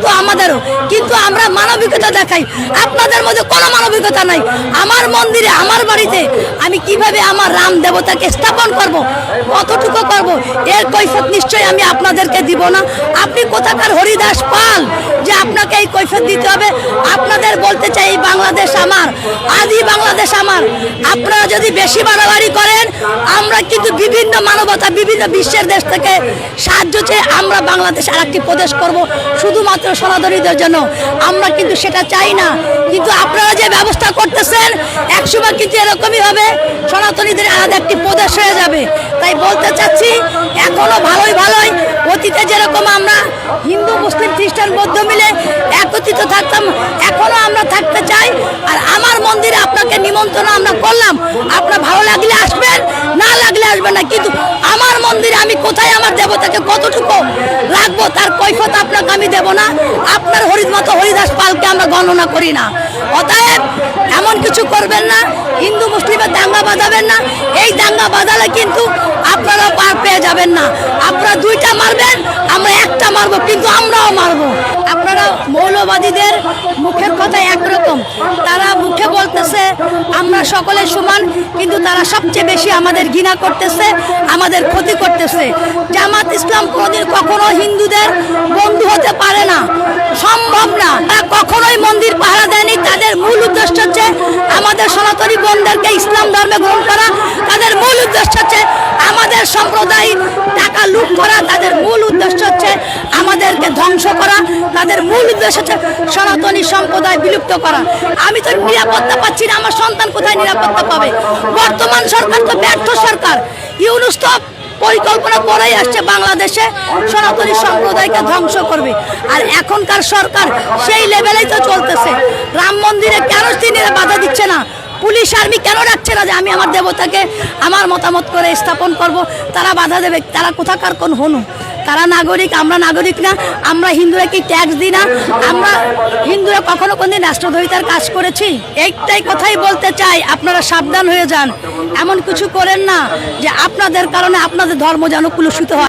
তো আমাদেরও, কিন্তু আমরা মানবিকতা দেখাই। আপনাদের মধ্যে কোনো মানবিকতা নাই। আমার মন্দিরে, আমার বাড়িতে আমি কিভাবে আমার রাম দেবতাকে স্থাপন করব, কতটুকু করব, এর কৈফিয়ত নিশ্চয়ই আমি আপনাদেরকে দিব না। আপনি কোথাকার হরিদাস পাল যে আপনাকে এই কৈফিয়ত দিতে হবে? আপনাদের বলতে চাই, এই বাংলাদেশ আমার, আদি বাংলাদেশ আমার। আপনারা যদি বেশি বাড়াবাড়ি করেন, আমরা কিন্তু বিভিন্ন মানবতা, বিভিন্ন বিশ্বের দেশ থেকে সাহায্য চেয়ে আমরা বাংলাদেশ আর একটি প্রদেশ করব শুধুমাত্র সনাতনীদের জন্য। আমরা কিন্তু সেটা চাই না। কিন্তু আপনারা যে ব্যবস্থা করতেছেন, একসময় কিন্তু এরকমই হবে, সনাতনীদের আলাদা একটি প্রদেশ হয়ে যাবে। তাই বলতে চাচ্ছি, এখনো ভালোই অতীতে যেরকম আমরা হিন্দু, মুসলিম, খ্রিস্টান, বৌদ্ধ মিলে একত্রিত থাকতাম, এখনো আমরা থাকতে চাই। আর আমার মন্দিরে আপনাকে নিমন্ত্রণ আমরা করলাম, আপনার ভালো লাগলে আসবেন, না লাগলে আসবেন না। কিন্তু আমার মন্দিরে আমি কোথায় আমার দেবতাকে কতটুকু রাখবো, তার কৈফিয়ত আপনাকে আমি দেব না। আপনার মতো হরিদাস পালকে আমরা গণনা করি না। অতএব এমন কিছু করবেন না, হিন্দু মুসলিমের দাঙ্গা বাঁধাবেন না। এই দাঙ্গা বাঁধালে কিন্তু আপনারা পার পেয়ে যাবেন না। আপনারা দুইটা মারবেন, আমরা একটা মারবো, কিন্তু আমরাও মারবো। আপনারা মৌলবাদীদের মুখের কথা একরকম, তারা মুখে বলতেছে আমরা সকলে সমান, কিন্তু তারা সবচেয়ে বেশি আমাদের ঘৃণা করতেছে, আমাদের ক্ষতি করতেছে। জামাত ইসলাম কোনোদিন কখনো হিন্দুদের বন্ধু হতে পারে না, সম্ভব না। তারা কখনোই মন্দির পাহারা দেয়নি। তাদের মূল উদ্দেশ্য হচ্ছে আমাদের সনাতনী বোনদেরকে ইসলাম ধর্মে গ্রহণ করা। তাদের মূল উদ্দেশ্য হচ্ছে আমাদের সম্প্রদায় টাকা লুট করা। তাদের মূল উদ্দেশ্য হচ্ছে আমাদেরকে ধ্বংস করা। তাদের মূল উদ্দেশ্য হচ্ছে সনাতনী সম্প্রদায় বিলুপ্ত করা। আমি তো নিরাপত্তা পাচ্ছি না, আমার সন্তান কোথায় নিরাপত্তা পাবে? বর্তমান সরকার তো ব্যর্থ সরকার। ইউনূস তো পরিকল্পনা করেই আসছে বাংলাদেশে সনাতনী সম্প্রদায়কে ধ্বংস করবে। আর এখনকার সরকার সেই লেভেলেই তো চলতেছে। রাম মন্দিরে কেন তিনি বাধা দিচ্ছে না? পুলিশ আর্মি কেন রাখছে না যে আমি আমার দেবতাকে আমার মতামত করে স্থাপন করব? তারা বাধা দেবে। তারা কোথাকার কোন হনু? তারা নাগরিক, আমরা নাগরিক না? আমরা হিন্দুরা কি ট্যাক্স দিই না? আমরা হিন্দুরা কখনো কোনদিন রাষ্ট্রদ্রোহিতার কাজ করেছি? এইটাই কথাই বলতে চাই, আপনারা সাবধান হয়ে যান। এমন কিছু করেন না যে আপনাদের কারণে আপনাদের ধর্ম যেন কুলুষিত হয়।